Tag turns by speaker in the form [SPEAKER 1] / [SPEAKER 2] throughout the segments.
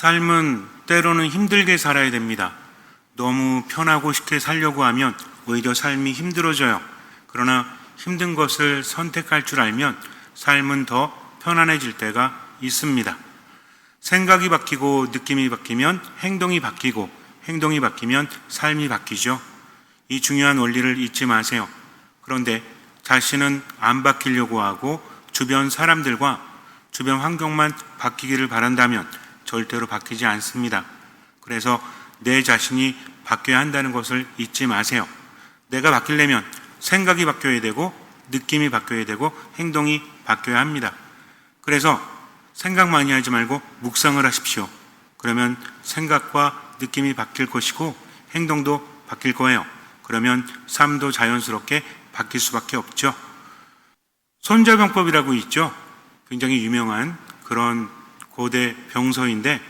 [SPEAKER 1] 삶은 때로는 힘들게 살아야 됩니다. 너무 편하고 쉽게 살려고 하면 오히려 삶이 힘들어져요. 그러나 힘든 것을 선택할 줄 알면 삶은 더 편안해질 때가 있습니다. 생각이 바뀌고 느낌이 바뀌면 행동이 바뀌고 행동이 바뀌면 삶이 바뀌죠. 이 중요한 원리를 잊지 마세요. 그런데 자신은 안 바뀌려고 하고 주변 사람들과 주변 환경만 바뀌기를 바란다면 절대로 바뀌지 않습니다. 그래서 내 자신이 바뀌어야 한다는 것을 잊지 마세요. 내가 바뀌려면 생각이 바뀌어야 되고 느낌이 바뀌어야 되고 행동이 바뀌어야 합니다. 그래서 생각 많이 하지 말고 묵상을 하십시오. 그러면 생각과 느낌이 바뀔 것이고 행동도 바뀔 거예요. 그러면 삶도 자연스럽게 바뀔 수밖에 없죠. 손자병법이라고 있죠. 굉장히 유명한 그런 고대 병서인데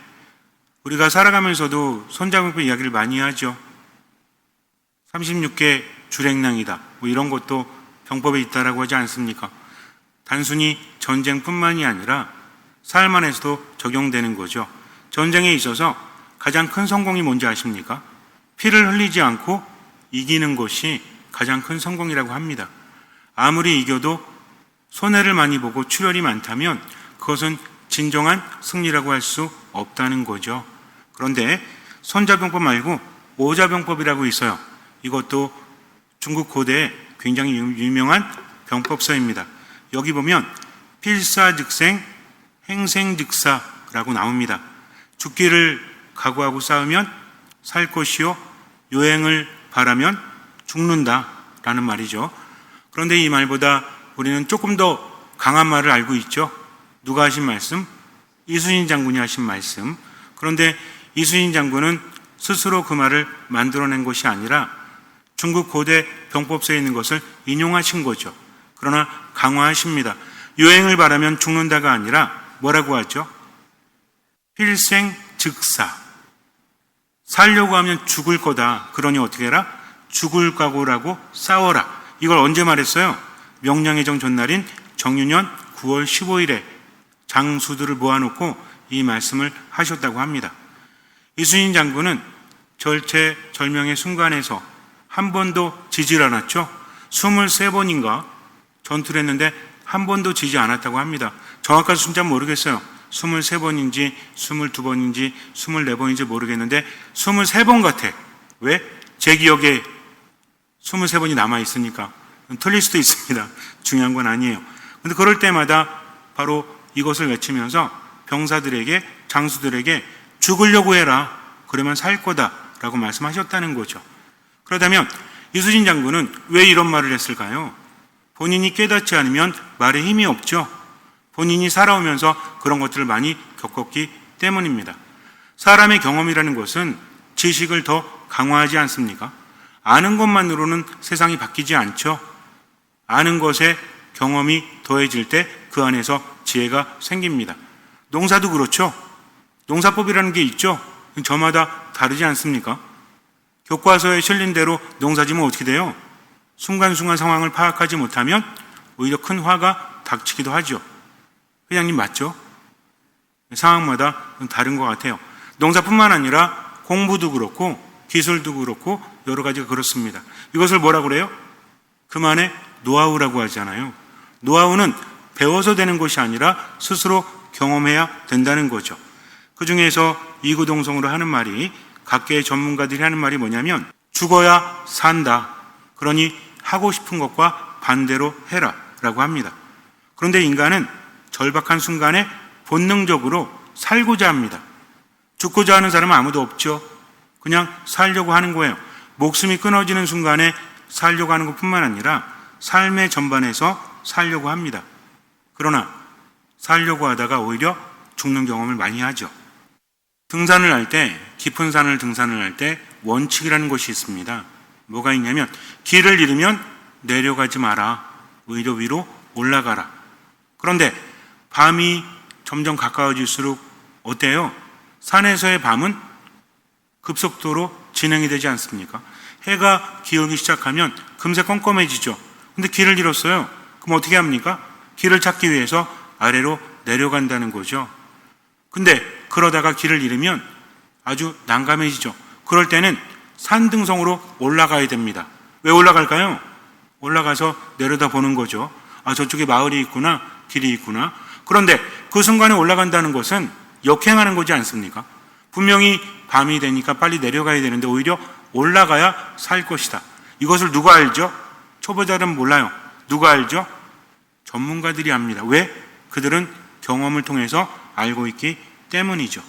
[SPEAKER 1] 우리가 살아가면서도 손자병법 이야기를 많이 하죠. 36개 주랭랑이다. 뭐 이런 것도 병법에 있다라고 하지 않습니까? 단순히 전쟁뿐만이 아니라 삶 안에서도 적용되는 거죠. 전쟁에 있어서 가장 큰 성공이 뭔지 아십니까? 피를 흘리지 않고 이기는 것이 가장 큰 성공이라고 합니다. 아무리 이겨도 손해를 많이 보고 출혈이 많다면 그것은 진정한 승리라고 할 수 없다는 거죠. 그런데 손자병법 말고 오자병법이라고 있어요. 이것도 중국 고대에 굉장히 유명한 병법서입니다. 여기 보면 필사즉생, 행생즉사라고 나옵니다. 죽기를 각오하고 싸우면 살 것이요, 요행을 바라면 죽는다라는 말이죠. 그런데 이 말보다 우리는 조금 더 강한 말을 알고 있죠. 누가 하신 말씀? 이순신 장군이 하신 말씀. 그런데 이순신 장군은 스스로 그 말을 만들어낸 것이 아니라 중국 고대 병법서에 있는 것을 인용하신 거죠. 그러나 강화하십니다. 요행을 바라면 죽는다가 아니라 뭐라고 하죠? 필생즉사. 살려고 하면 죽을 거다. 그러니 어떻게 해라? 죽을 각오라고 싸워라. 이걸 언제 말했어요? 명량해정 전날인 정유년 9월 15일에 장수들을 모아놓고 이 말씀을 하셨다고 합니다. 이순신 장군은 절체절명의 순간에서 한 번도 지질 않았죠. 23번인가 전투를 했는데 한 번도 지지 않았다고 합니다. 정확한 숫자는 모르겠어요. 23번인지 22번인지 24번인지 모르겠는데 23번 같아. 왜? 제 기억에 23번이 남아있으니까. 틀릴 수도 있습니다. 중요한 건 아니에요. 근데 그럴 때마다 바로 이것을 외치면서 병사들에게, 장수들에게 죽으려고 해라. 그러면 살 거다. 라고 말씀하셨다는 거죠. 그렇다면 이순신 장군은 왜 이런 말을 했을까요? 본인이 깨닫지 않으면 말에 힘이 없죠. 본인이 살아오면서 그런 것들을 많이 겪었기 때문입니다. 사람의 경험이라는 것은 지식을 더 강화하지 않습니까? 아는 것만으로는 세상이 바뀌지 않죠. 아는 것에 경험이 더해질 때 그 안에서 지혜가 생깁니다. 농사도 그렇죠. 농사법이라는 게 있죠. 저마다 다르지 않습니까? 교과서에 실린 대로 농사지면 어떻게 돼요? 순간순간 상황을 파악하지 못하면 오히려 큰 화가 닥치기도 하죠. 회장님 맞죠? 상황마다 다른 것 같아요. 농사뿐만 아니라 공부도 그렇고 기술도 그렇고 여러 가지가 그렇습니다. 이것을 뭐라 그래요? 그만의 노하우라고 하잖아요. 노하우는 배워서 되는 것이 아니라 스스로 경험해야 된다는 거죠. 그 중에서 이구동성으로 하는 말이, 각계의 전문가들이 하는 말이 뭐냐면 죽어야 산다. 그러니 하고 싶은 것과 반대로 해라 라고 합니다. 그런데 인간은 절박한 순간에 본능적으로 살고자 합니다. 죽고자 하는 사람은 아무도 없죠. 그냥 살려고 하는 거예요. 목숨이 끊어지는 순간에 살려고 하는 것뿐만 아니라 삶의 전반에서 살려고 합니다. 그러나 살려고 하다가 오히려 죽는 경험을 많이 하죠. 등산을 할 때, 깊은 산을 등산을 할 때 원칙이라는 것이 있습니다. 뭐가 있냐면 길을 잃으면 내려가지 마라. 오히려 위로 올라가라. 그런데 밤이 점점 가까워질수록 어때요? 산에서의 밤은 급속도로 진행이 되지 않습니까? 해가 기울기 시작하면 금세 껌껌해지죠. 근데 길을 잃었어요. 그럼 어떻게 합니까? 길을 찾기 위해서 아래로 내려간다는 거죠. 근데 그러다가 길을 잃으면 아주 난감해지죠. 그럴 때는 산등성으로 올라가야 됩니다. 왜 올라갈까요? 올라가서 내려다보는 거죠. 아, 저쪽에 마을이 있구나, 길이 있구나. 그런데 그 순간에 올라간다는 것은 역행하는 거지 않습니까? 분명히 밤이 되니까 빨리 내려가야 되는데 오히려 올라가야 살 것이다. 이것을 누가 알죠? 초보자들은 몰라요. 누가 알죠? 전문가들이 압니다. 왜? 그들은 경험을 통해서 알고 있기 때문이죠.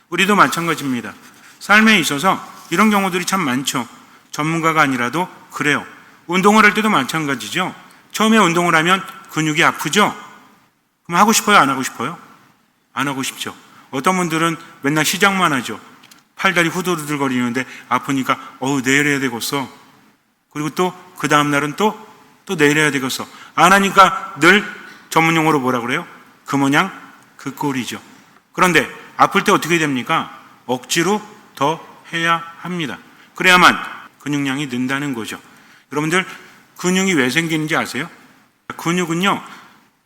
[SPEAKER 1] 우리도 마찬가지입니다. 삶에 있어서 이런 경우들이 참 많죠. 전문가가 아니라도 그래요. 운동을 할 때도 마찬가지죠. 처음에 운동을 하면 근육이 아프죠? 그럼 하고 싶어요? 안 하고 싶어요? 안 하고 싶죠. 어떤 분들은 맨날 시작만 하죠. 팔다리 후들후들거리는데 아프니까 내일 해야 되겠어. 그리고 또 그 다음날은 또 내일 해야 되겠어. 안 하니까 늘 전문용어로 뭐라 그래요? 그 모양 그 꼴이죠. 그런데 아플 때 어떻게 됩니까? 억지로 더 해야 합니다. 그래야만 근육량이 는다는 거죠. 여러분들 근육이 왜 생기는지 아세요? 근육은요,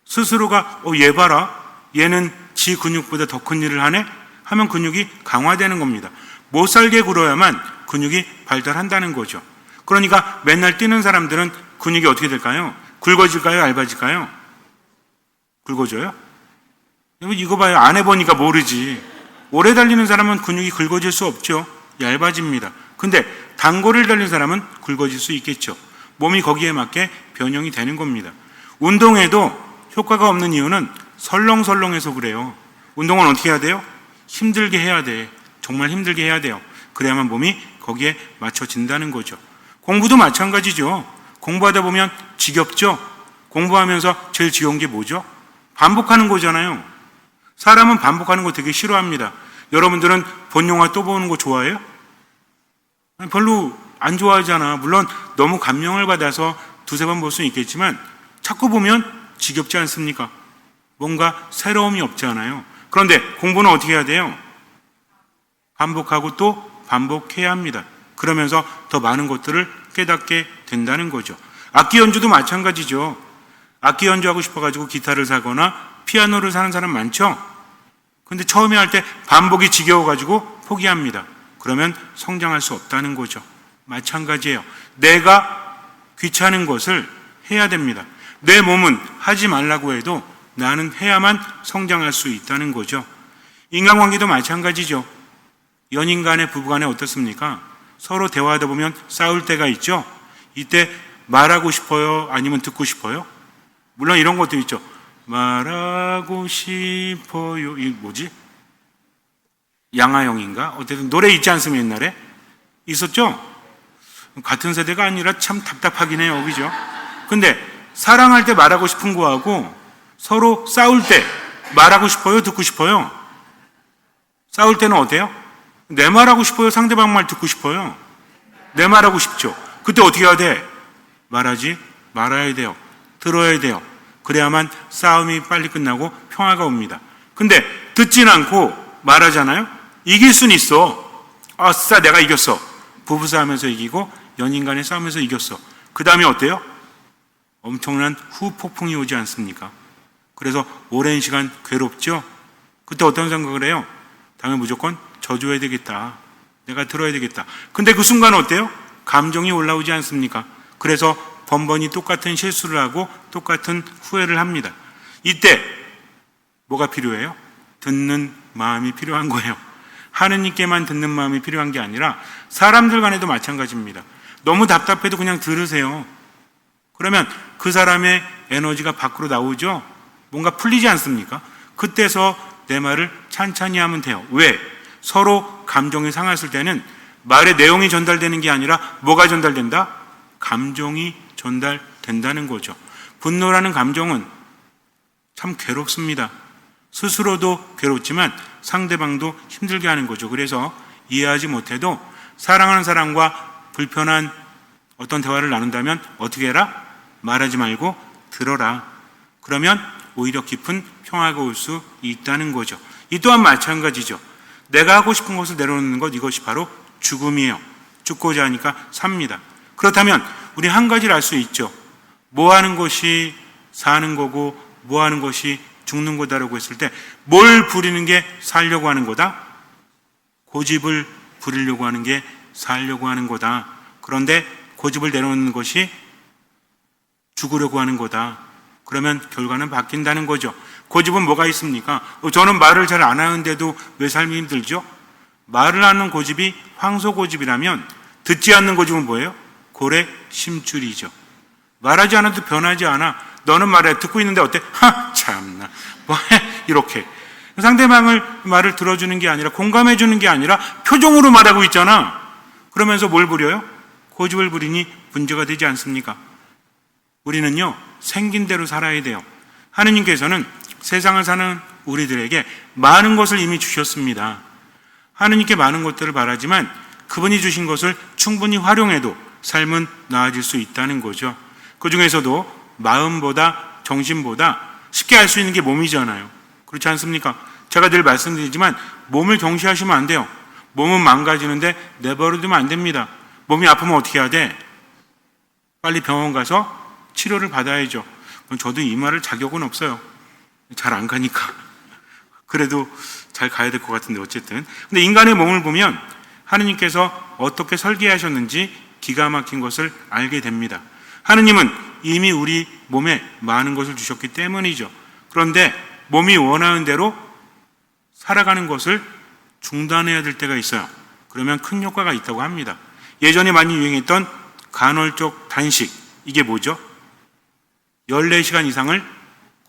[SPEAKER 1] 스스로가 얘 봐라, 얘는 지 근육보다 더 큰 일을 하네 하면 근육이 강화되는 겁니다. 못 살게 굴어야만 근육이 발달한다는 거죠. 그러니까 맨날 뛰는 사람들은 근육이 어떻게 될까요? 굵어질까요? 얇아질까요? 굵어져요? 이거 봐요. 안 해보니까 모르지. 오래 달리는 사람은 근육이 굵어질 수 없죠. 얇아집니다. 근데 단거리를 달리는 사람은 굵어질 수 있겠죠. 몸이 거기에 맞게 변형이 되는 겁니다. 운동에도 효과가 없는 이유는 설렁설렁해서 그래요. 운동은 어떻게 해야 돼요? 힘들게 해야 돼. 정말 힘들게 해야 돼요. 그래야만 몸이 거기에 맞춰진다는 거죠. 공부도 마찬가지죠. 공부하다 보면 지겹죠? 공부하면서 제일 지겨운 게 뭐죠? 반복하는 거잖아요. 사람은 반복하는 거 되게 싫어합니다. 여러분들은 본 영화 또 보는 거 좋아해요? 별로 안 좋아하잖아. 물론 너무 감명을 받아서 두세 번 볼 수는 있겠지만 자꾸 보면 지겹지 않습니까? 뭔가 새로움이 없잖아요. 그런데 공부는 어떻게 해야 돼요? 반복하고 또 반복해야 합니다. 그러면서 더 많은 것들을 깨닫게 된다는 거죠. 악기 연주도 마찬가지죠. 악기 연주하고 싶어가지고 기타를 사거나 피아노를 사는 사람 많죠? 근데 처음에 할 때 반복이 지겨워가지고 포기합니다. 그러면 성장할 수 없다는 거죠. 마찬가지예요. 내가 귀찮은 것을 해야 됩니다. 내 몸은 하지 말라고 해도 나는 해야만 성장할 수 있다는 거죠. 인간관계도 마찬가지죠. 연인 간에 부부 간에 어떻습니까? 서로 대화하다 보면 싸울 때가 있죠. 이때 말하고 싶어요? 아니면 듣고 싶어요? 물론 이런 것도 있죠. 말하고 싶어요. 이 뭐지? 양아영인가? 어쨌든 노래 있지 않습니까? 옛날에? 있었죠? 같은 세대가 아니라 참 답답하긴 해요. 그죠? 근데 사랑할 때 말하고 싶은 거하고 서로 싸울 때 말하고 싶어요? 듣고 싶어요? 싸울 때는 어때요? 내 말하고 싶어요? 상대방 말 듣고 싶어요? 내 말하고 싶죠? 그때 어떻게 해야 돼? 말하지 말아야 돼요. 들어야 돼요. 그래야만 싸움이 빨리 끝나고 평화가 옵니다. 근데 듣진 않고 말하잖아요? 이길 수는 있어. 아싸, 내가 이겼어. 부부싸움에서 이기고 연인 간의 싸움에서 이겼어. 그 다음에 어때요? 엄청난 후폭풍이 오지 않습니까? 그래서 오랜 시간 괴롭죠? 그때 어떤 생각을 해요? 당연히 무조건 져줘야 되겠다. 내가 들어야 되겠다. 근데 그 순간 어때요? 감정이 올라오지 않습니까? 그래서 번번이 똑같은 실수를 하고 똑같은 후회를 합니다. 이때 뭐가 필요해요? 듣는 마음이 필요한 거예요. 하느님께만 듣는 마음이 필요한 게 아니라 사람들 간에도 마찬가지입니다. 너무 답답해도 그냥 들으세요. 그러면 그 사람의 에너지가 밖으로 나오죠? 뭔가 풀리지 않습니까? 그때서 내 말을 찬찬히 하면 돼요. 왜? 서로 감정이 상했을 때는 말의 내용이 전달되는 게 아니라 뭐가 전달된다? 감정이 전달된다는 거죠. 분노라는 감정은 참 괴롭습니다. 스스로도 괴롭지만 상대방도 힘들게 하는 거죠. 그래서 이해하지 못해도 사랑하는 사람과 불편한 어떤 대화를 나눈다면 어떻게 해라? 말하지 말고 들어라. 그러면 오히려 깊은 평화가 올 수 있다는 거죠. 이 또한 마찬가지죠. 내가 하고 싶은 것을 내려놓는 것, 이것이 바로 죽음이에요. 죽고자 하니까 삽니다. 그렇다면 우리 한 가지를 알 수 있죠. 뭐 하는 것이 사는 거고 뭐 하는 것이 죽는 거다라고 했을 때 뭘 부리는 게 살려고 하는 거다? 고집을 부리려고 하는 게 살려고 하는 거다. 그런데 고집을 내놓는 것이 죽으려고 하는 거다. 그러면 결과는 바뀐다는 거죠. 고집은 뭐가 있습니까? 저는 말을 잘 안 하는데도 왜 삶이 힘들죠? 말을 하는 고집이 황소 고집이라면 듣지 않는 고집은 뭐예요? 고래 심줄이죠. 말하지 않아도 변하지 않아. 너는 말해. 듣고 있는데 어때? 하 참나 뭐해? 이렇게 상대방을 말을 들어주는 게 아니라 공감해 주는 게 아니라 표정으로 말하고 있잖아. 그러면서 뭘 부려요? 고집을 부리니 문제가 되지 않습니까? 우리는요 생긴 대로 살아야 돼요. 하느님께서는 세상을 사는 우리들에게 많은 것을 이미 주셨습니다. 하느님께 많은 것들을 바라지만 그분이 주신 것을 충분히 활용해도 삶은 나아질 수 있다는 거죠. 그 중에서도 마음보다 정신보다 쉽게 알 수 있는 게 몸이잖아요. 그렇지 않습니까? 제가 늘 말씀드리지만 몸을 경시하시면 안 돼요. 몸은 망가지는데 내버려두면 안 됩니다. 몸이 아프면 어떻게 해야 돼? 빨리 병원 가서 치료를 받아야죠. 저도 이 말을 자격은 없어요. 잘 안 가니까. 그래도 잘 가야 될 것 같은데 어쨌든. 근데 인간의 몸을 보면 하느님께서 어떻게 설계하셨는지 기가 막힌 것을 알게 됩니다. 하느님은 이미 우리 몸에 많은 것을 주셨기 때문이죠. 그런데 몸이 원하는 대로 살아가는 것을 중단해야 될 때가 있어요. 그러면 큰 효과가 있다고 합니다. 예전에 많이 유행했던 간헐적 단식, 이게 뭐죠? 14시간 이상을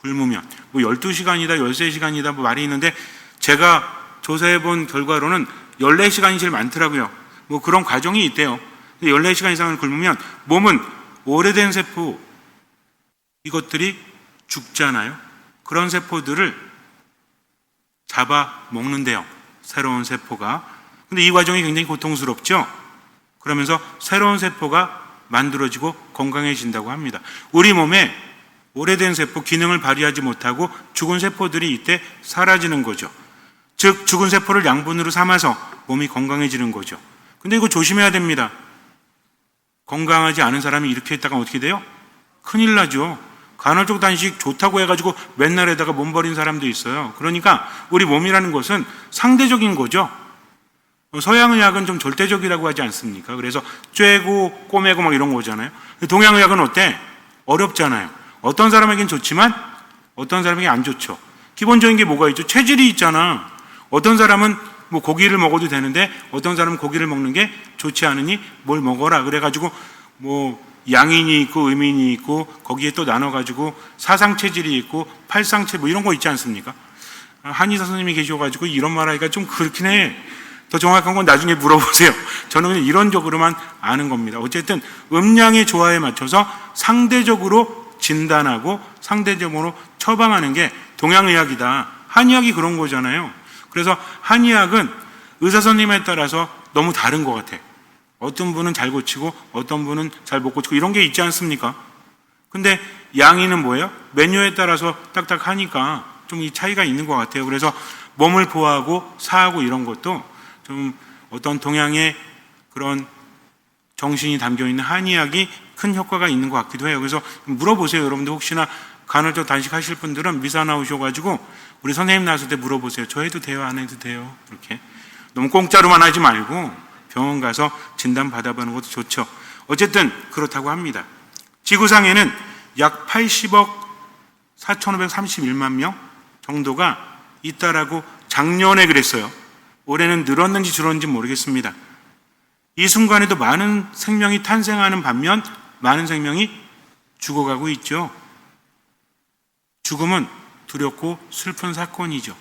[SPEAKER 1] 굶으면, 12시간이다 13시간이다 말이 있는데 제가 조사해 본 결과로는 14시간이 제일 많더라고요. 그런 과정이 있대요. 14시간 이상을 굶으면 몸은 오래된 세포, 이것들이 죽잖아요. 그런 세포들을 잡아 먹는데요. 새로운 세포가. 근데 이 과정이 굉장히 고통스럽죠. 그러면서 새로운 세포가 만들어지고 건강해진다고 합니다. 우리 몸에 오래된 세포, 기능을 발휘하지 못하고 죽은 세포들이 이때 사라지는 거죠. 즉 죽은 세포를 양분으로 삼아서 몸이 건강해지는 거죠. 근데 이거 조심해야 됩니다. 건강하지 않은 사람이 이렇게 했다가 어떻게 돼요? 큰일 나죠. 간헐적 단식 좋다고 해가지고 맨날 에다가 몸 버린 사람도 있어요. 그러니까 우리 몸이라는 것은 상대적인 거죠. 서양의학은 좀 절대적이라고 하지 않습니까? 그래서 쬐고 꼬매고 막 이런 거잖아요. 동양의학은 어때? 어렵잖아요. 어떤 사람에겐 좋지만 어떤 사람에게 안 좋죠. 기본적인 게 뭐가 있죠? 체질이 있잖아. 어떤 사람은 고기를 먹어도 되는데 어떤 사람은 고기를 먹는 게 좋지 않으니 뭘 먹어라. 그래가지고 양인이 있고 음인이 있고 거기에 또 나눠가지고 사상체질이 있고 팔상체 이런 거 있지 않습니까? 한의사 선생님이 계셔가지고 이런 말 하기가 좀 그렇긴 해. 더 정확한 건 나중에 물어보세요. 저는 그냥 이론적으로만 아는 겁니다. 어쨌든 음양의 조화에 맞춰서 상대적으로 진단하고 상대적으로 처방하는 게 동양의학이다. 한의학이 그런 거잖아요. 그래서 한의학은 의사 선생님에 따라서 너무 다른 것 같아. 어떤 분은 잘 고치고 어떤 분은 잘 못 고치고 이런 게 있지 않습니까? 근데 양의는 뭐예요? 메뉴에 따라서 딱딱 하니까 좀 이 차이가 있는 것 같아요. 그래서 몸을 보호하고 사하고 이런 것도 좀 어떤 동양의 그런 정신이 담겨있는 한의학이 큰 효과가 있는 것 같기도 해요. 그래서 물어보세요. 여러분들 혹시나 간헐적 단식 하실 분들은 미사 나오셔가지고 우리 선생님 나왔을 때 물어보세요. 저 해도 돼요? 안 해도 돼요? 이렇게. 너무 공짜로만 하지 말고 병원 가서 진단 받아보는 것도 좋죠. 어쨌든 그렇다고 합니다. 지구상에는 약 80억 4,531만 명 정도가 있다라고 작년에 그랬어요. 올해는 늘었는지 줄었는지 모르겠습니다. 이 순간에도 많은 생명이 탄생하는 반면 많은 생명이 죽어가고 있죠. 죽음은 두렵고 슬픈 사건이죠.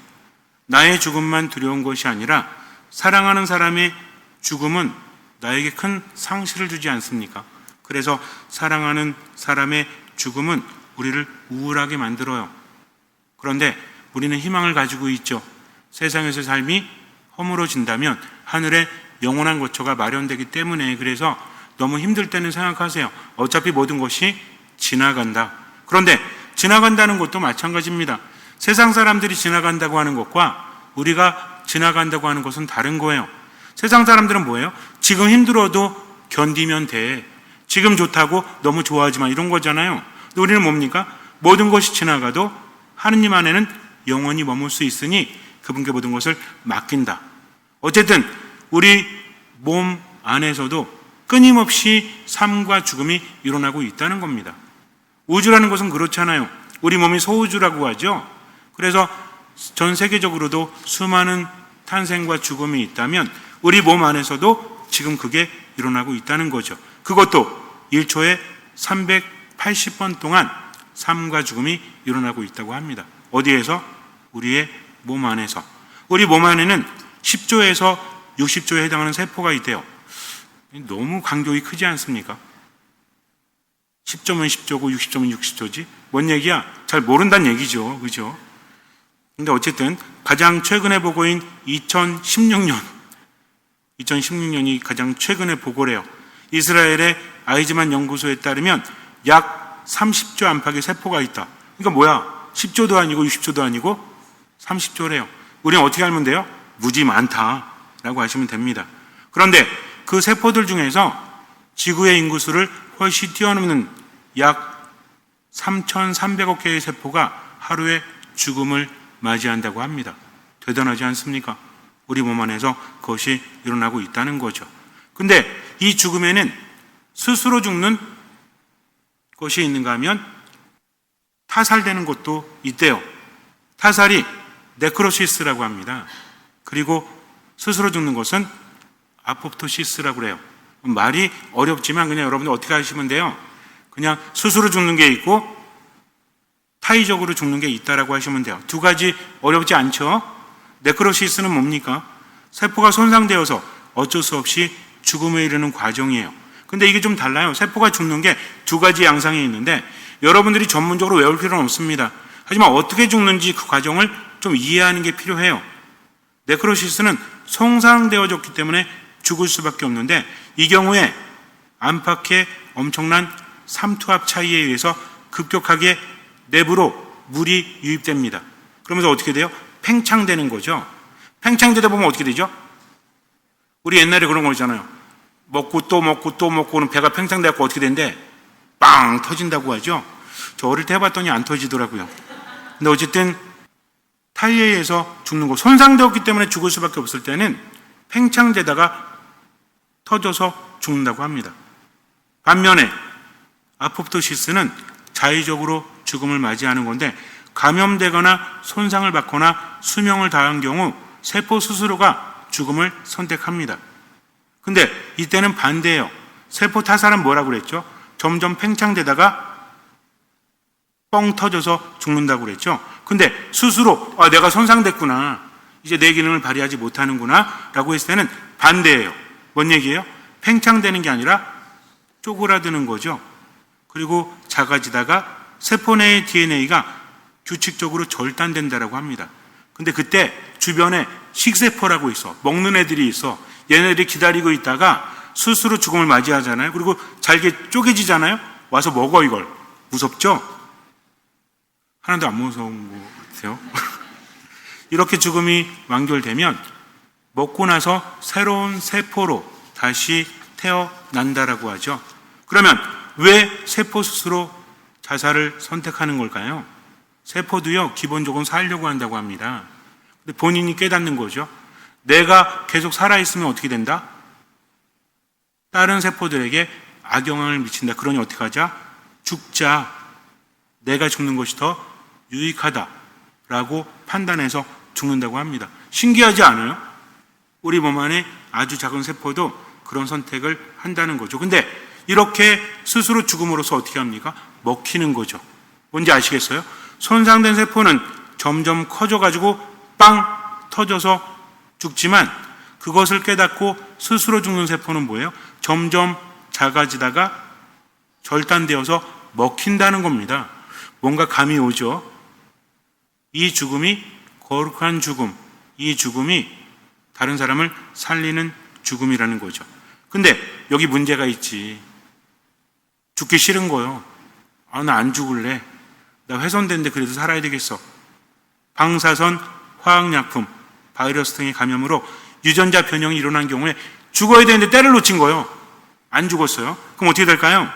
[SPEAKER 1] 나의 죽음만 두려운 것이 아니라 사랑하는 사람의 죽음은 나에게 큰 상실을 주지 않습니까? 그래서 사랑하는 사람의 죽음은 우리를 우울하게 만들어요. 그런데 우리는 희망을 가지고 있죠. 세상에서 삶이 허물어진다면 하늘에 영원한 거처가 마련되기 때문에. 그래서 너무 힘들 때는 생각하세요. 어차피 모든 것이 지나간다. 그런데 지나간다는 것도 마찬가지입니다. 세상 사람들이 지나간다고 하는 것과 우리가 지나간다고 하는 것은 다른 거예요. 세상 사람들은 뭐예요? 지금 힘들어도 견디면 돼. 지금 좋다고 너무 좋아하지 마. 이런 거잖아요. 근데 우리는 뭡니까? 모든 것이 지나가도 하느님 안에는 영원히 머물 수 있으니 그분께 모든 것을 맡긴다. 어쨌든 우리 몸 안에서도 끊임없이 삶과 죽음이 일어나고 있다는 겁니다. 우주라는 것은 그렇잖아요. 우리 몸이 소우주라고 하죠. 그래서 전 세계적으로도 수많은 탄생과 죽음이 있다면 우리 몸 안에서도 지금 그게 일어나고 있다는 거죠. 그것도 1초에 380번 동안 삶과 죽음이 일어나고 있다고 합니다. 어디에서? 우리의 몸 안에서. 우리 몸 안에는 10조에서 60조에 해당하는 세포가 있대요. 너무 간격이 크지 않습니까? 10조면 10조고 60조면 60조지? 뭔 얘기야? 잘 모른다는 얘기죠. 그죠? 근데 어쨌든 가장 최근의 보고인 2016년이 가장 최근의 보고래요. 이스라엘의 아이즈만 연구소에 따르면 약 30조 안팎의 세포가 있다. 그러니까 뭐야? 10조도 아니고 60조도 아니고 30조래요. 우리는 어떻게 알면 돼요? 무지 많다라고 하시면 됩니다. 그런데 그 세포들 중에서 지구의 인구수를 훨씬 뛰어넘는 약 3,300억 개의 세포가 하루에 죽음을 맞이한다고 합니다. 대단하지 않습니까? 우리 몸 안에서 그것이 일어나고 있다는 거죠. 근데 이 죽음에는 스스로 죽는 것이 있는가 하면 타살되는 것도 있대요. 타살이 네크로시스라고 합니다. 그리고 스스로 죽는 것은 아포프토시스라고 그래요. 말이 어렵지만 그냥 여러분들 어떻게 하시면 돼요? 그냥 스스로 죽는 게 있고 타의적으로 죽는 게 있다라고 하시면 돼요. 두 가지 어렵지 않죠? 네크로시스는 뭡니까? 세포가 손상되어서 어쩔 수 없이 죽음에 이르는 과정이에요. 근데 이게 좀 달라요. 세포가 죽는 게 두 가지 양상이 있는데 여러분들이 전문적으로 외울 필요는 없습니다. 하지만 어떻게 죽는지 그 과정을 좀 이해하는 게 필요해요. 네크로시스는 손상되어졌기 때문에 죽을 수밖에 없는데 이 경우에 안팎의 엄청난 삼투압 차이에 의해서 급격하게 내부로 물이 유입됩니다. 그러면서 어떻게 돼요? 팽창되는 거죠. 팽창되다 보면 어떻게 되죠? 우리 옛날에 그런 거 있잖아요. 먹고 또 먹고 또 먹고는 배가 팽창돼갖고 어떻게 되는데 빵 터진다고 하죠. 저 어릴 때 해봤더니 안 터지더라고요. 근데 어쨌든 타이에 의해서 죽는 거, 손상되었기 때문에 죽을 수밖에 없을 때는 팽창되다가 터져서 죽는다고 합니다. 반면에 아포프토시스는 자의적으로 죽음을 맞이하는 건데 감염되거나 손상을 받거나 수명을 다한 경우 세포 스스로가 죽음을 선택합니다. 근데 이때는 반대예요. 세포 타살은 뭐라고 그랬죠? 점점 팽창되다가 뻥 터져서 죽는다고 그랬죠. 근데 스스로 내가 손상됐구나, 이제 내 기능을 발휘하지 못하는구나 라고 했을 때는 반대예요. 뭔 얘기예요? 팽창되는 게 아니라 쪼그라드는 거죠. 그리고 작아지다가 세포 내의 DNA가 규칙적으로 절단된다라고 합니다. 근데 그때 주변에 식세포라고 있어. 먹는 애들이 있어. 얘네들이 기다리고 있다가 스스로 죽음을 맞이하잖아요. 그리고 잘게 쪼개지잖아요. 와서 먹어 이걸. 무섭죠? 하나도 안 무서운 것 같아요. 이렇게 죽음이 완결되면 먹고 나서 새로운 세포로 다시 태어난다라고 하죠. 그러면 왜 세포 스스로 자살을 선택하는 걸까요? 세포도요, 기본적으로 살려고 한다고 합니다. 근데 본인이 깨닫는 거죠. 내가 계속 살아있으면 어떻게 된다? 다른 세포들에게 악영향을 미친다. 그러니 어떻게 하자? 죽자. 내가 죽는 것이 더 유익하다라고 판단해서 죽는다고 합니다. 신기하지 않아요? 우리 몸 안에 아주 작은 세포도 그런 선택을 한다는 거죠. 근데 이렇게 스스로 죽음으로써 어떻게 합니까? 먹히는 거죠. 뭔지 아시겠어요? 손상된 세포는 점점 커져가지고 빵 터져서 죽지만 그것을 깨닫고 스스로 죽는 세포는 뭐예요? 점점 작아지다가 절단되어서 먹힌다는 겁니다. 뭔가 감이 오죠? 이 죽음이 거룩한 죽음, 이 죽음이 다른 사람을 살리는 죽음이라는 거죠. 근데 여기 문제가 있지. 죽기 싫은 거요. 나 안 죽을래. 나 훼손됐는데 그래도 살아야 되겠어. 방사선, 화학약품, 바이러스 등의 감염으로 유전자 변형이 일어난 경우에 죽어야 되는데 때를 놓친 거예요. 안 죽었어요. 그럼 어떻게 될까요?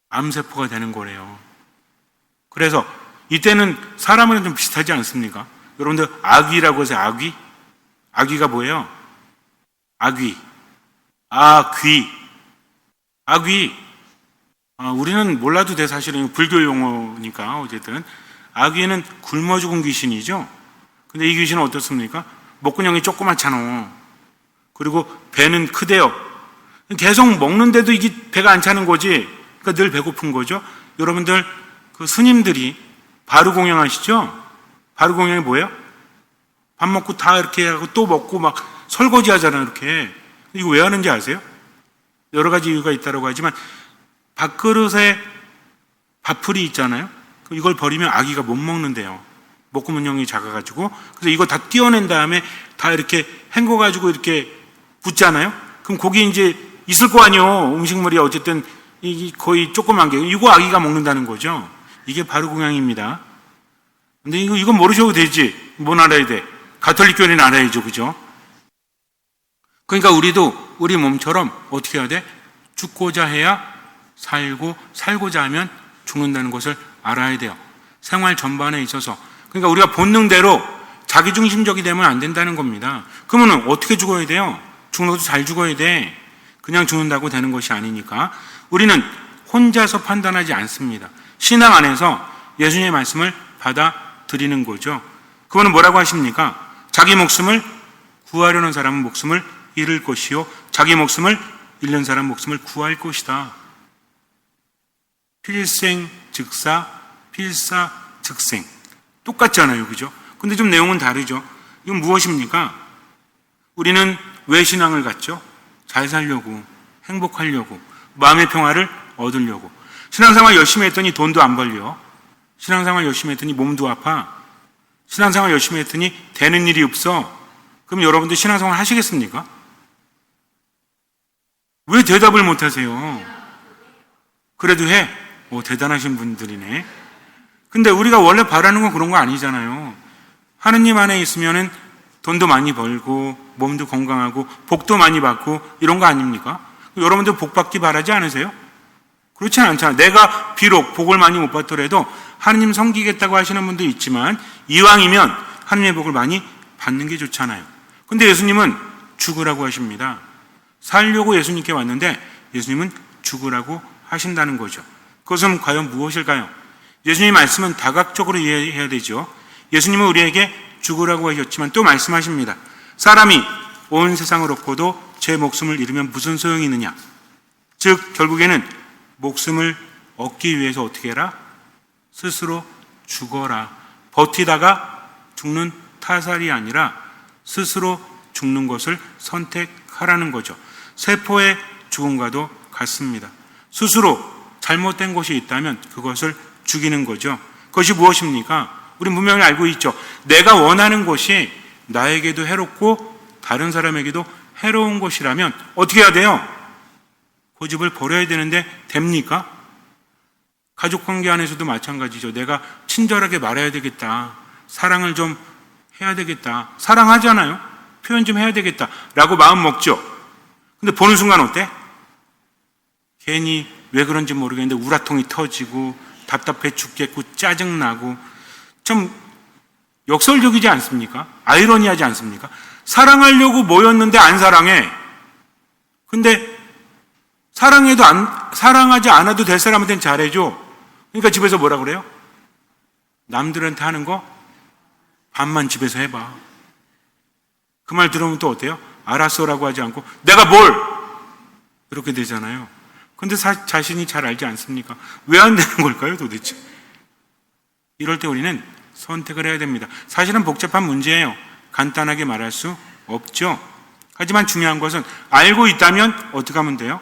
[SPEAKER 1] 암세포가 되는 거래요. 그래서 이때는 사람은 좀 비슷하지 않습니까? 여러분들 아귀라고 해서 아귀? 아귀가 뭐예요? 아귀. 아귀. 우리는 몰라도 돼. 사실은 불교 용어니까. 어쨌든 아귀는 굶어 죽은 귀신이죠. 근데 이 귀신은 어떻습니까? 목구멍이 조그맣잖아. 그리고 배는 크대요. 계속 먹는데도 이게 배가 안 차는 거지. 그러니까 늘 배고픈 거죠. 여러분들 그 스님들이 바루공양 하시죠? 바루공양이 뭐예요? 밥 먹고 다 이렇게 하고 또 먹고 막 설거지 하잖아요. 이렇게. 이거 왜 하는지 아세요? 여러 가지 이유가 있다고 하지만 밥그릇에 밥풀이 있잖아요. 이걸 버리면 아기가 못 먹는데요. 목구멍이 작아가지고. 그래서 이거 다 띄어낸 다음에 다 이렇게 헹궈가지고 이렇게 붓잖아요. 그럼 거기 이제 있을 거 아니에요. 음식물이 어쨌든 거의 조그만 게. 이거 아기가 먹는다는 거죠. 이게 바로 공양입니다. 근데 이거 모르셔도 되지. 뭔 알아야 돼? 가톨릭 교회는 알아야죠. 그죠? 그러니까 우리도 우리 몸처럼 어떻게 해야 돼? 죽고자 해야 살고, 살고자 하면 죽는다는 것을 알아야 돼요. 생활 전반에 있어서. 그러니까 우리가 본능대로 자기중심적이 되면 안 된다는 겁니다. 그러면 어떻게 죽어야 돼요? 죽는 것도 잘 죽어야 돼. 그냥 죽는다고 되는 것이 아니니까. 우리는 혼자서 판단하지 않습니다. 신앙 안에서 예수님의 말씀을 받아들이는 거죠. 그거는 뭐라고 하십니까? 자기 목숨을 구하려는 사람은 목숨을 잃을 것이요, 자기 목숨을 잃는 사람은 목숨을 구할 것이다. 필생즉사, 필사즉생. 똑같잖아요. 그죠? 근데 좀 내용은 다르죠. 이건 무엇입니까? 우리는 왜 신앙을 갖죠? 잘 살려고, 행복하려고, 마음의 평화를 얻으려고. 신앙생활 열심히 했더니 돈도 안 벌려. 신앙생활 열심히 했더니 몸도 아파. 신앙생활 열심히 했더니 되는 일이 없어. 그럼 여러분들 신앙생활 하시겠습니까? 왜 대답을 못 하세요? 그래도 해. 대단하신 분들이네. 근데 우리가 원래 바라는 건 그런 거 아니잖아요. 하느님 안에 있으면은 돈도 많이 벌고, 몸도 건강하고, 복도 많이 받고, 이런 거 아닙니까? 여러분들 복 받기 바라지 않으세요? 그렇지는 않잖아요. 내가 비록 복을 많이 못 받더라도 하느님 섬기겠다고 하시는 분도 있지만, 이왕이면 하느님의 복을 많이 받는 게 좋잖아요. 근데 예수님은 죽으라고 하십니다. 살려고 예수님께 왔는데 예수님은 죽으라고 하신다는 거죠. 그것은 과연 무엇일까요? 예수님의 말씀은 다각적으로 이해해야 되죠. 예수님은 우리에게 죽으라고 하셨지만 또 말씀하십니다. 사람이 온 세상을 얻고도 제 목숨을 잃으면 무슨 소용이 있느냐. 즉 결국에는 목숨을 얻기 위해서 어떻게 해라? 스스로 죽어라. 버티다가 죽는 타살이 아니라 스스로 죽는 것을 선택하라는 거죠. 세포의 죽음과도 같습니다. 스스로 잘못된 것이 있다면 그것을 죽이는 거죠. 그것이 무엇입니까? 우리 분명히 알고 있죠. 내가 원하는 것이 나에게도 해롭고 다른 사람에게도 해로운 것이라면 어떻게 해야 돼요? 고집을 버려야 되는데 됩니까? 가족관계 안에서도 마찬가지죠. 내가 친절하게 말해야 되겠다. 사랑을 좀 해야 되겠다. 사랑하잖아요. 표현 좀 해야 되겠다. 라고 마음 먹죠. 근데 보는 순간 어때? 괜히 왜 그런지 모르겠는데 우라통이 터지고 답답해 죽겠고 짜증나고 좀 역설적이지 않습니까? 아이러니하지 않습니까? 사랑하려고 모였는데 안 사랑해. 근데 사랑하지 않아도 될 사람한테는 잘해줘. 그러니까 집에서 뭐라 그래요? 남들한테 하는 거 반만 집에서 해봐. 그 말 들으면 또 어때요? 알았어라고 하지 않고 내가 뭘! 이렇게 되잖아요. 근데 자신이 잘 알지 않습니까? 왜 안 되는 걸까요 도대체? 이럴 때 우리는 선택을 해야 됩니다. 사실은 복잡한 문제예요. 간단하게 말할 수 없죠. 하지만 중요한 것은 알고 있다면 어떻게 하면 돼요?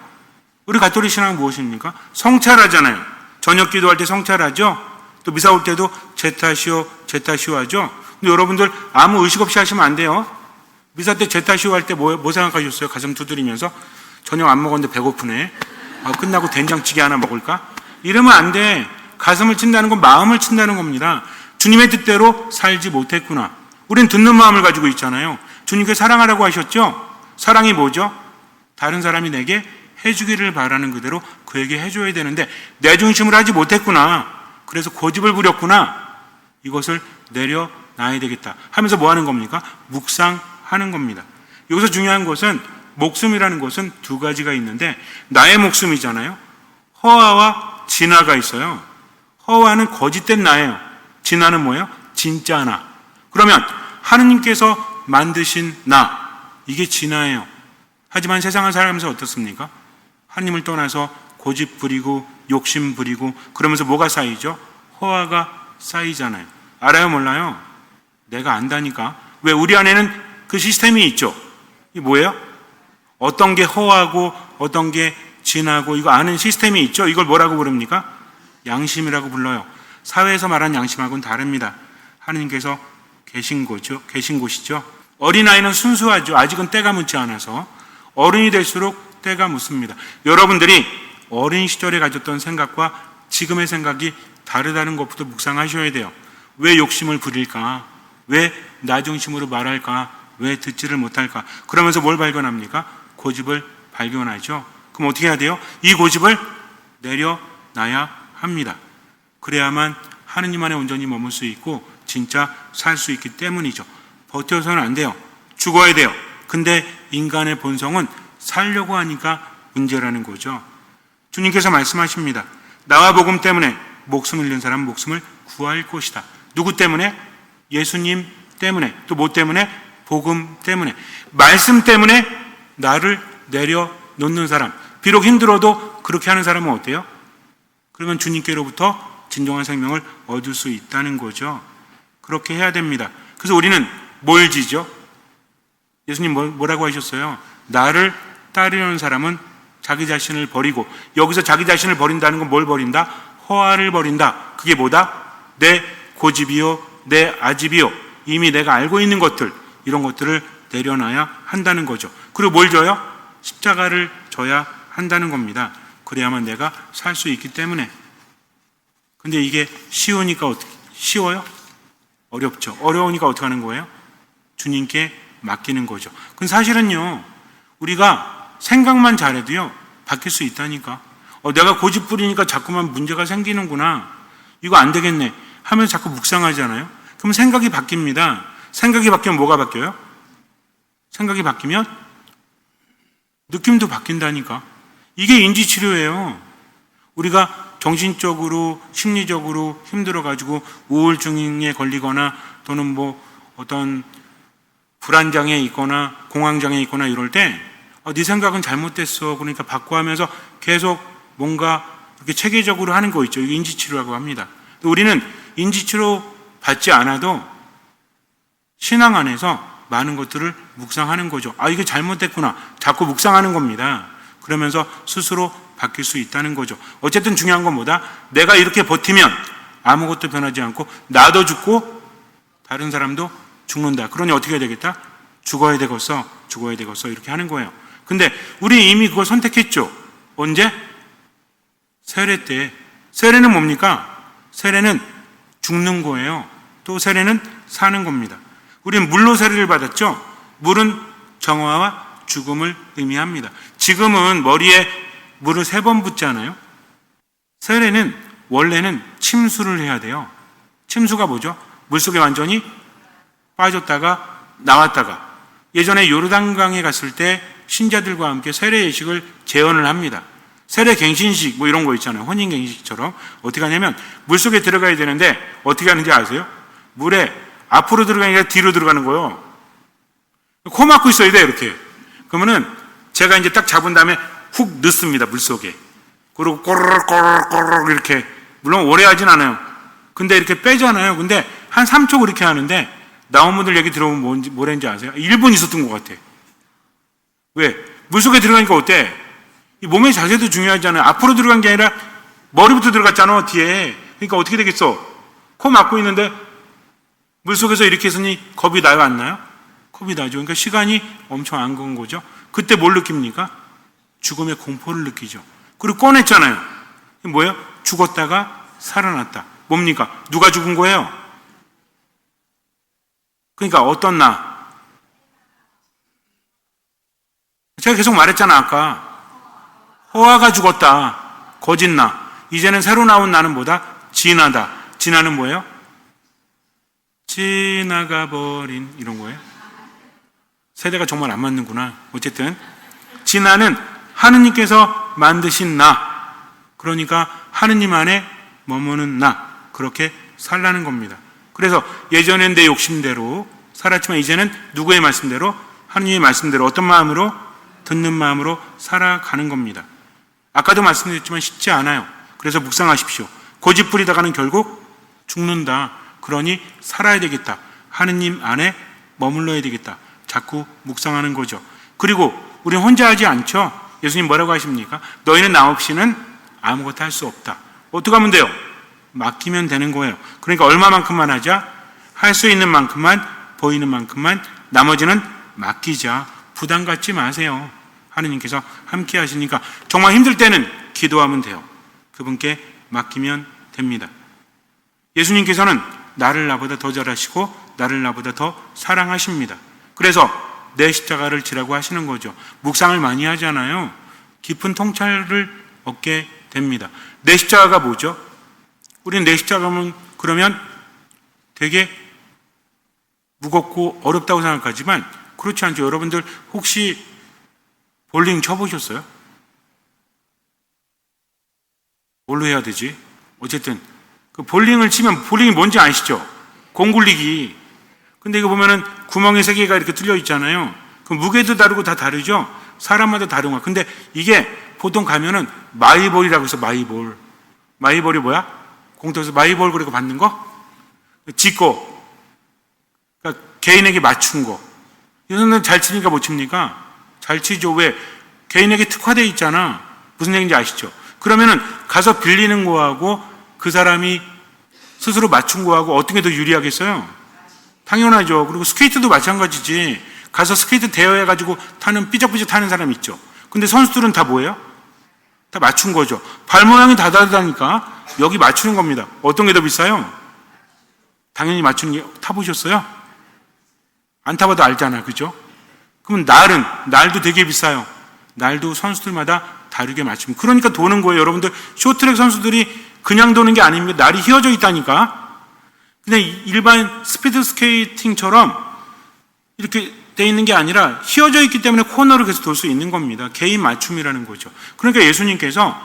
[SPEAKER 1] 우리 가톨릭 신앙은 무엇입니까? 성찰하잖아요. 저녁 기도할 때 성찰하죠. 또 미사 올 때도 제타시오 하죠. 근데 여러분들 아무 의식 없이 하시면 안 돼요. 미사 때 제타시오 할 때 뭐 생각하셨어요? 가슴 두드리면서 저녁 안 먹었는데 배고프네. 끝나고 된장찌개 하나 먹을까? 이러면 안 돼. 가슴을 친다는 건 마음을 친다는 겁니다. 주님의 뜻대로 살지 못했구나. 우린 듣는 마음을 가지고 있잖아요. 주님께 사랑하라고 하셨죠? 사랑이 뭐죠? 다른 사람이 내게 해주기를 바라는 그대로 그에게 해줘야 되는데 내 중심으로 하지 못했구나. 그래서 고집을 부렸구나. 이것을 내려놔야 되겠다 하면서 뭐 하는 겁니까? 묵상하는 겁니다. 여기서 중요한 것은 목숨이라는 것은 두 가지가 있는데 나의 목숨이잖아요. 허와와 진화가 있어요. 허와는 거짓된 나예요. 진화는 뭐예요? 진짜 나. 그러면 하느님께서 만드신 나, 이게 진화예요. 하지만 세상을 살아가면서 어떻습니까? 하나님을 떠나서 고집 부리고 욕심 부리고 그러면서 뭐가 쌓이죠? 허화가 쌓이잖아요. 알아요? 몰라요? 내가 안다니까. 왜? 우리 안에는 그 시스템이 있죠. 이게 뭐예요? 어떤 게 허하고 어떤 게 진하고 이거 아는 시스템이 있죠. 이걸 뭐라고 부릅니까? 양심이라고 불러요. 사회에서 말하는 양심하고는 다릅니다. 하느님께서 계신 곳이죠. 어린아이는 순수하죠. 아직은 때가 묻지 않아서. 어른이 될수록 때가 묻습니다. 여러분들이 어린 시절에 가졌던 생각과 지금의 생각이 다르다는 것부터 묵상하셔야 돼요. 왜 욕심을 부릴까? 왜 나중심으로 말할까? 왜 듣지를 못할까? 그러면서 뭘 발견합니까? 고집을 발견하죠. 그럼 어떻게 해야 돼요? 이 고집을 내려놔야 합니다. 그래야만 하느님 안에 온전히 머물 수 있고 진짜 살 수 있기 때문이죠. 버텨서는 안 돼요. 죽어야 돼요. 근데 인간의 본성은 살려고 하니까 문제라는 거죠. 주님께서 말씀하십니다. 나와 복음 때문에 목숨을 잃는 사람은 목숨을 구할 것이다. 누구 때문에? 예수님 때문에. 또 뭐 때문에? 복음 때문에. 말씀 때문에 나를 내려놓는 사람. 비록 힘들어도 그렇게 하는 사람은 어때요? 그러면 주님께로부터 진정한 생명을 얻을 수 있다는 거죠. 그렇게 해야 됩니다. 그래서 우리는 뭘 지죠? 예수님 뭐라고 하셨어요? 나를 따르려는 사람은 자기 자신을 버리고, 여기서 자기 자신을 버린다는 건 뭘 버린다? 허화를 버린다. 그게 뭐다? 내 고집이요, 내 아집이요, 이미 내가 알고 있는 것들, 이런 것들을 내려놔야 한다는 거죠. 그리고 뭘 져요? 십자가를 져야 한다는 겁니다. 그래야만 내가 살 수 있기 때문에. 근데 이게 쉬우니까 쉬워요? 어렵죠. 어려우니까 어떻게 하는 거예요? 주님께 맡기는 거죠. 근데 사실은요, 우리가 생각만 잘해도요, 바뀔 수 있다니까. 내가 고집 부리니까 자꾸만 문제가 생기는구나. 이거 안 되겠네. 하면서 자꾸 묵상하잖아요. 그럼 생각이 바뀝니다. 생각이 바뀌면 뭐가 바뀌어요? 생각이 바뀌면 느낌도 바뀐다니까. 이게 인지치료예요. 우리가 정신적으로, 심리적으로 힘들어가지고 우울증에 걸리거나 또는 뭐 어떤 불안장애 있거나 공황장애 있거나 이럴 때 네 생각은 잘못됐어. 그러니까 바꿔 하면서 계속 뭔가 이렇게 체계적으로 하는 거 있죠. 이게 인지치료라고 합니다. 우리는 인지치료 받지 않아도 신앙 안에서 많은 것들을 묵상하는 거죠. 이게 잘못됐구나. 자꾸 묵상하는 겁니다. 그러면서 스스로 바뀔 수 있다는 거죠. 어쨌든 중요한 건 뭐다? 내가 이렇게 버티면 아무것도 변하지 않고 나도 죽고 다른 사람도 죽는다. 그러니 어떻게 해야 되겠다? 죽어야 되겠어 이렇게 하는 거예요. 근데 우리 이미 그걸 선택했죠. 언제? 세례 때. 세례는 뭡니까? 세례는 죽는 거예요. 또 세례는 사는 겁니다. 우리는 물로 세례를 받았죠. 물은 정화와 죽음을 의미합니다. 지금은 머리에 물을 3번 붓잖아요. 세례는 원래는 침수를 해야 돼요. 침수가 뭐죠? 물속에 완전히 빠졌다가 나왔다가. 예전에 요르단강에 갔을 때 신자들과 함께 세례 예식을 재현을 합니다. 세례 갱신식 뭐 이런 거 있잖아요. 혼인 갱신식처럼. 어떻게 하냐면 물속에 들어가야 되는데 어떻게 하는지 아세요? 물에 앞으로 들어가는 게 아니라 뒤로 들어가는 거예요. 코 막고 있어야 돼 이렇게. 그러면은 제가 이제 딱 잡은 다음에 훅 넣습니다. 물속에. 그리고 꼬르륵 이렇게. 물론 오래 하진 않아요. 근데 이렇게 빼잖아요. 근데 한 3초 그렇게 하는데 나온 분들 얘기 들어보면 뭐랬는지 아세요? 1분 있었던 것 같아. 왜? 물속에 들어가니까 어때? 이 몸의 자세도 중요하잖아요. 앞으로 들어간 게 아니라 머리부터 들어갔잖아, 뒤에. 그러니까 어떻게 되겠어? 코 막고 있는데 물속에서 이렇게 했으니 겁이 나요, 안 나요? 겁이 나죠. 그러니까 시간이 엄청 안 건 거죠. 그때 뭘 느낍니까? 죽음의 공포를 느끼죠. 그리고 꺼냈잖아요. 이게 뭐예요? 죽었다가 살아났다. 뭡니까? 누가 죽은 거예요? 그러니까 어떤 나? 제가 계속 말했잖아, 아까. 허화가 죽었다. 거짓 나. 이제는 새로 나온 나는 뭐다? 진하다. 진하는 뭐예요? 지나가 버린 이런 거예요. 세대가 정말 안 맞는구나. 어쨌든 지나는 하느님께서 만드신 나, 그러니까 하느님 안에 머무는 나, 그렇게 살라는 겁니다. 그래서 예전엔 내 욕심대로 살았지만 이제는 누구의 말씀대로? 하느님의 말씀대로 어떤 마음으로? 듣는 마음으로 살아가는 겁니다. 아까도 말씀드렸지만 쉽지 않아요. 그래서 묵상하십시오. 고집 부리다가는 결국 죽는다. 그러니 살아야 되겠다. 하느님 안에 머물러야 되겠다. 자꾸 묵상하는 거죠. 그리고 우리는 혼자 하지 않죠. 예수님 뭐라고 하십니까? 너희는 나 없이는 아무것도 할 수 없다. 어떻게 하면 돼요? 맡기면 되는 거예요. 그러니까 얼마만큼만 하자? 할 수 있는 만큼만, 보이는 만큼만, 나머지는 맡기자. 부담 갖지 마세요. 하느님께서 함께 하시니까 정말 힘들 때는 기도하면 돼요. 그분께 맡기면 됩니다. 예수님께서는 나를 나보다 더 잘하시고 나를 나보다 더 사랑하십니다. 그래서 내 십자가를 지라고 하시는 거죠. 묵상을 많이 하잖아요. 깊은 통찰을 얻게 됩니다. 내 십자가가 뭐죠? 우리는 내 십자가면 그러면 되게 무겁고 어렵다고 생각하지만 그렇지 않죠. 여러분들 혹시 볼링 쳐보셨어요? 뭘로 해야 되지? 어쨌든 그 볼링을 치면 볼링이 뭔지 아시죠? 공 굴리기. 근데 이거 보면은 구멍이 3개가 이렇게 뚫려 있잖아요. 그 무게도 다르고 다 다르죠? 사람마다 다른 거야. 근데 이게 보통 가면은 마이볼이라고 해서 마이볼. 마이볼이 뭐야? 공터에서 마이볼 그리고 받는 거? 짓고. 그러니까 개인에게 맞춘 거. 이거는 잘 치니까 못 칩니까? 잘 치죠. 왜? 개인에게 특화되어 있잖아. 무슨 얘기인지 아시죠? 그러면은 가서 빌리는 거하고 그 사람이 스스로 맞춘 거하고 어떤 게 더 유리하겠어요? 당연하죠. 그리고 스케이트도 마찬가지지. 가서 스케이트 대여해가지고 타는 삐적삐적 타는 사람 있죠. 근데 선수들은 다 뭐예요? 다 맞춘 거죠. 발 모양이 다 다르다니까 여기 맞추는 겁니다. 어떤 게 더 비싸요? 당연히 맞추는 게 타보셨어요? 안 타봐도 알잖아요. 그죠? 그러면 날도 되게 비싸요. 날도 선수들마다 다르게 맞추면. 그러니까 도는 거예요. 여러분들 쇼트트랙 선수들이 그냥 도는 게 아닙니다. 날이 휘어져 있다니까. 근데 일반 스피드 스케이팅처럼 이렇게 돼 있는 게 아니라 휘어져 있기 때문에 코너를 계속 돌 수 있는 겁니다. 개인 맞춤이라는 거죠. 그러니까 예수님께서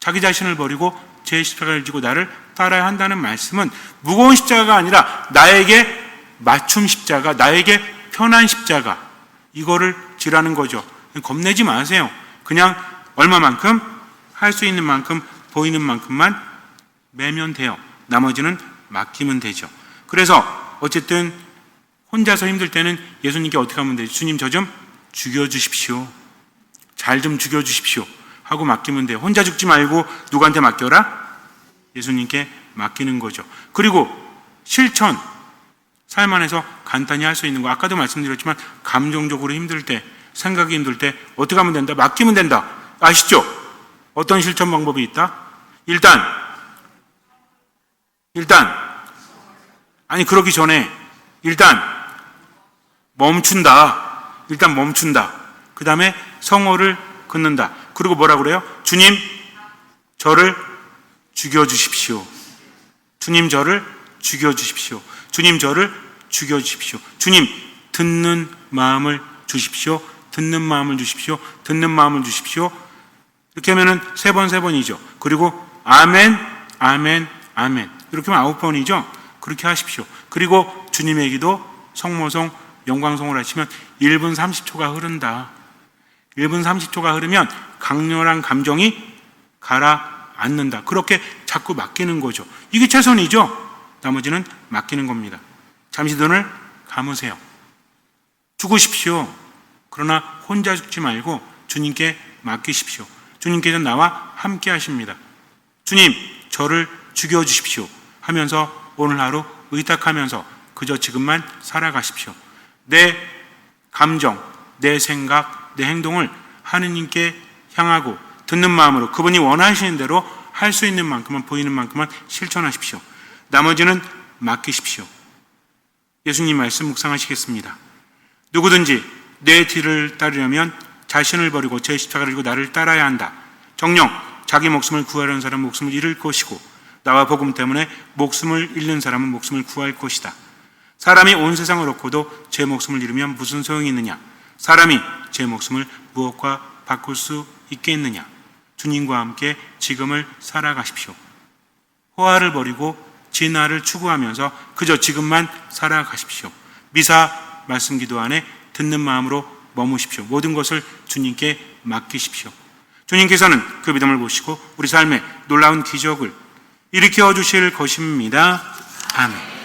[SPEAKER 1] 자기 자신을 버리고 제 십자가를 지고 나를 따라야 한다는 말씀은 무거운 십자가가 아니라 나에게 맞춤 십자가, 나에게 편한 십자가, 이거를 지라는 거죠. 겁내지 마세요. 그냥 얼마만큼? 할 수 있는 만큼, 보이는 만큼만 매면 돼요. 나머지는 맡기면 되죠. 그래서 어쨌든 혼자서 힘들 때는 예수님께 어떻게 하면 되죠? 주님 저 좀 죽여주십시오. 잘 좀 죽여주십시오. 하고 맡기면 돼요. 혼자 죽지 말고 누구한테 맡겨라? 예수님께 맡기는 거죠. 그리고 실천, 삶 안에서 간단히 할 수 있는 거. 아까도 말씀드렸지만 감정적으로 힘들 때, 생각이 힘들 때 어떻게 하면 된다? 맡기면 된다. 아시죠? 어떤 실천 방법이 있다? 일단 아니 그러기 전에 일단 멈춘다. 그 다음에 성호를 긋는다. 그리고 뭐라 그래요? 주님 저를 죽여주십시오. 주님 저를 죽여주십시오. 주님 저를 죽여주십시오. 주님 듣는 마음을 주십시오. 듣는 마음을 주십시오. 듣는 마음을 주십시오. 이렇게 하면은 3번이죠. 그리고 아멘, 아멘, 아멘. 이렇게 하면 9번이죠. 그렇게 하십시오. 그리고 주님의 기도, 성모송, 영광송을 하시면 1분 30초가 흐른다. 1분 30초가 흐르면 강렬한 감정이 가라앉는다. 그렇게 자꾸 맡기는 거죠. 이게 최선이죠. 나머지는 맡기는 겁니다. 잠시 눈을 감으세요. 죽으십시오. 그러나 혼자 죽지 말고 주님께 맡기십시오. 주님께서 나와 함께 하십니다. 주님, 저를 죽여주십시오. 하면서 오늘 하루 의탁하면서 그저 지금만 살아가십시오. 내 감정, 내 생각, 내 행동을 하느님께 향하고 듣는 마음으로 그분이 원하시는 대로 할 수 있는 만큼만, 보이는 만큼만 실천하십시오. 나머지는 맡기십시오. 예수님 말씀 묵상하시겠습니다. 누구든지 내 뒤를 따르려면 자신을 버리고 제 십자가를 지고 나를 따라야 한다. 정녕 자기 목숨을 구하려는 사람은 목숨을 잃을 것이고 나와 복음 때문에 목숨을 잃는 사람은 목숨을 구할 것이다. 사람이 온 세상을 얻고도 제 목숨을 잃으면 무슨 소용이 있느냐? 사람이 제 목숨을 무엇과 바꿀 수 있겠느냐? 주님과 함께 지금을 살아가십시오. 호화를 버리고 진화를 추구하면서 그저 지금만 살아가십시오. 미사 말씀 기도 안에 듣는 마음으로 머무십시오. 모든 것을 주님께 맡기십시오. 주님께서는 그 믿음을 보시고 우리 삶에 놀라운 기적을 일으켜 주실 것입니다. 아멘.